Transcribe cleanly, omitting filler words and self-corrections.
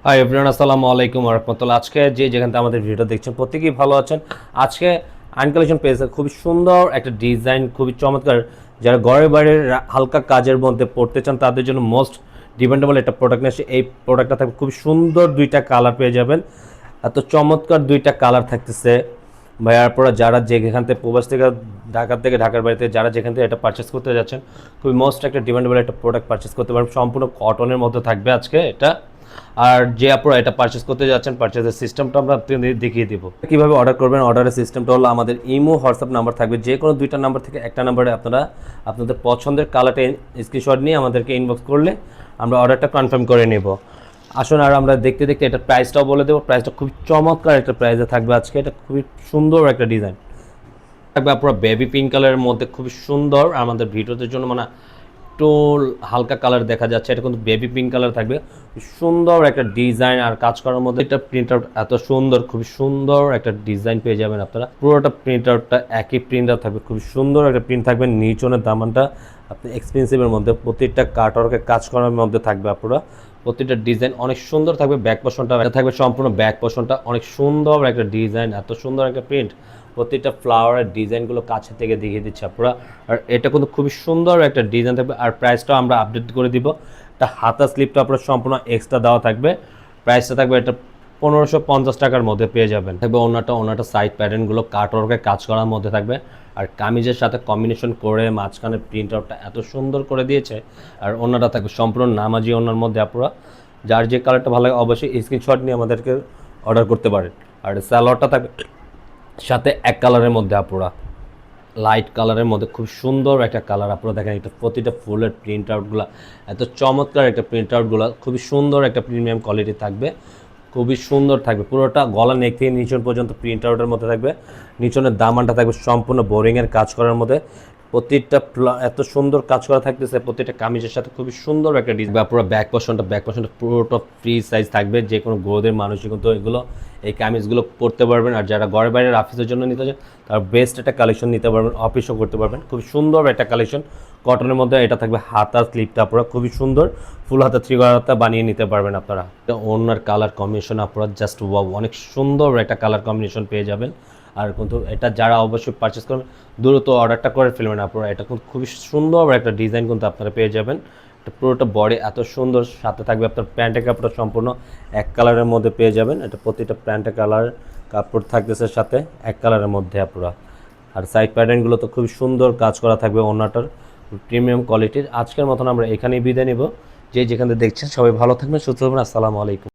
Hi everyone, আসসালামু আলাইকুম ওয়া রাহমাতুল্লাহ। আজকে যেখান থেকে আমাদের ভিডিও দেখছেন প্রত্যেকেই ভালো আছেন। আজকে আইন কালেকশন পেয়েছে খুবই সুন্দর একটা ডিজাইন, খুবই চমৎকার। যারা ঘরে বাইরে হালকা কাজের মধ্যে পড়তে চান তাদের জন্য মোস্ট ডিমান্ডেবল একটা প্রোডাক্ট নিয়ে আসে। এই প্রোডাক্টটা থাকবে খুবই সুন্দর, দুইটা কালার পেয়ে যাবেন। এত চমৎকার দুইটা কালার থাকতেছে ভাইয়ার পরে যারা যেখান থেকে প্রবাস থেকে ঢাকার বাড়িতে যারা যেখান থেকে এটা পারচেস করতে যাচ্ছেন, খুবই মোস্ট একটা ডিমান্ডেবল একটা প্রোডাক্ট পারচেস করতে পারেন। সম্পূর্ণ কটনের মধ্যে থাকবে আজকে এটা। আর যে আপনারা এটা পারচেস করতে যাচ্ছেন, পারচেসের সিস্টেমটা আমরা দেখিয়ে দিব কীভাবে অর্ডার করবেন। অর্ডারের সিস্টেমটা হলো আমাদের ইমো হোয়াটসঅ্যাপ নাম্বার থাকবে, যে কোনো দুইটা নাম্বার থেকে একটা নাম্বারে আপনারা আপনাদের পছন্দের কালারটা স্ক্রিনশট নিয়ে আমাদেরকে ইনবক্স করলে আমরা অর্ডারটা কনফার্ম করে নেব। আসুন আর আমরা দেখতে দেখতে এটার প্রাইসটাও বলে দেবো। প্রাইসটা খুবই চমৎকার একটা প্রাইসে থাকবে আজকে। এটা খুবই সুন্দর একটা ডিজাইন থাকবে, আপনারা বেবি পিঙ্ক কালারের মধ্যে খুবই সুন্দর। আমাদের ভিডিওদের জন্য মানে একটু হালকা কালার দেখা যাচ্ছে, এটা কিন্তু বেবি পিঙ্ক কালার থাকবে। সুন্দর একটা ডিজাইন আর কাজ করার মধ্যে এটা প্রিন্ট আউট এত সুন্দর, খুবই সুন্দর একটা ডিজাইন পেয়ে যাবেন আপনারা। পুরোটা প্রিন্ট আউটটা একই প্রিন্ট আউট থাকবে, খুবই সুন্দর একটা প্রিন্ট থাকবে। নিচনের দামানটা আপনি এক্সপেন্সিভের মধ্যে, প্রত্যেকটা কাটওয়ার্কে কাজ করার মধ্যে থাকবে আপনারা। প্রতিটা ডিজাইন অনেক সুন্দর থাকবে। ব্যাক পোর্শনটা থাকবে সম্পূর্ণ ব্যাক পোর্শনটা অনেক সুন্দর একটা ডিজাইন, এত সুন্দর একটা প্রিন্ট। প্রতিটা ফ্লাওয়ারের ডিজাইনগুলো কাছে থেকে দেখিয়ে দিচ্ছে আপনারা। আর এটা কিন্তু খুবই সুন্দর একটা ডিজাইন থাকবে। আর প্রাইসটাও আমরা আপডেট করে দিব। এটা হাতা স্লিপটা আপনার সম্পূর্ণ এক্সট্রা দেওয়া থাকবে। প্রাইসটা থাকবে এটা 1550 টাকার মধ্যে পেয়ে যাবেন। থাকবে ওনাটা সাইড প্যাটার্নগুলো কাটওয়ার্কে কাজ করার মধ্যে থাকবে। আর কামিজের সাথে কম্বিনেশন করে মাঝখানে প্রিন্ট আউটটা এত সুন্দর করে দিয়েছে। আর ওনাটা থাকবে সম্পূর্ণ নামাজি ওনার মধ্যে। আপনারা যার যে কালারটা ভালো লাগে অবশ্যই স্ক্রিনশট নিয়ে আমাদেরকে অর্ডার করতে পারেন। আর সালোয়ারটা থাকবে সাথে এক কালারের মধ্যে, আপনারা লাইট কালারের মধ্যে খুব সুন্দর একটা কালার। আপনারা দেখেন এটা প্রতিটা ফুলের প্রিন্ট আউটগুলো এত চমৎকার একটা প্রিন্ট আউটগুলো, খুবই সুন্দর একটা প্রিমিয়াম কোয়ালিটি থাকবে, খুবই সুন্দর থাকবে। পুরোটা গলা নেক থেকে নিচন পর্যন্ত প্রিন্ট আউটের মধ্যে থাকবে। নিচনের দামানটা থাকবে সম্পূর্ণ বোরিংয়ের কাজ করার মধ্যে। প্রতিটা এত সুন্দর কাজ করা থাকতেছে প্রতিটা কামিজের সাথে, খুবই সুন্দর একটা ডিজাইন। পুরো ব্যাক পোর্শনটা পুরোটা ফ্রি সাইজ থাকবে। যে কোনো গ্রোদের মানুষই কিন্তু এগুলো এই কামিজগুলো পরতে পারবেন। আর যারা ঘরে বাইরের অফিসের জন্য নিতে চান তার বেস্ট একটা কালেকশন নিতে পারবেন, অফিসও করতে পারবেন। খুবই সুন্দর একটা কালেকশন কটনের মধ্যে। এটা থাকবে হাতার স্লিপটা আপনারা খুবই সুন্দর ফুল হাতা, থ্রি হাতা বানিয়ে নিতে পারবেন আপনারা। ওনার কালার কম্বিনেশন আপনারা জাস্ট ওয়াও, অনেক সুন্দর একটা কালার কম্বিনেশন পেয়ে যাবেন। আর কিন্তু এটা যারা অবশ্যই পারচেস করবেন দ্রুত অর্ডারটা করে ফেলবেন আপনারা। এটা কিন্তু খুবই সুন্দর একটা ডিজাইন কিন্তু আপনারা পেয়ে যাবেন। এটা পুরোটা বডি এত সুন্দর, সাথে থাকবে আপনার প্যান্টের কাপড়টা সম্পূর্ণ এক কালারের মধ্যে পেয়ে যাবেন। এটা প্রতিটা প্যান্টের কালার কাপড় থাকতেছে সাথে এক কালারের মধ্যে আপনারা। আর সাইড প্যাটার্নগুলো তো খুবই সুন্দর কাজ করা থাকবে, ওনাটার প্রিমিয়াম কোয়ালিটির। আজকের মতন আমরা এখানেই বিদায় নিব। যেখানে দেখছেন সবাই ভালো থাকবেন, সুস্থ থাকবেন। আসসালামু আলাইকুম।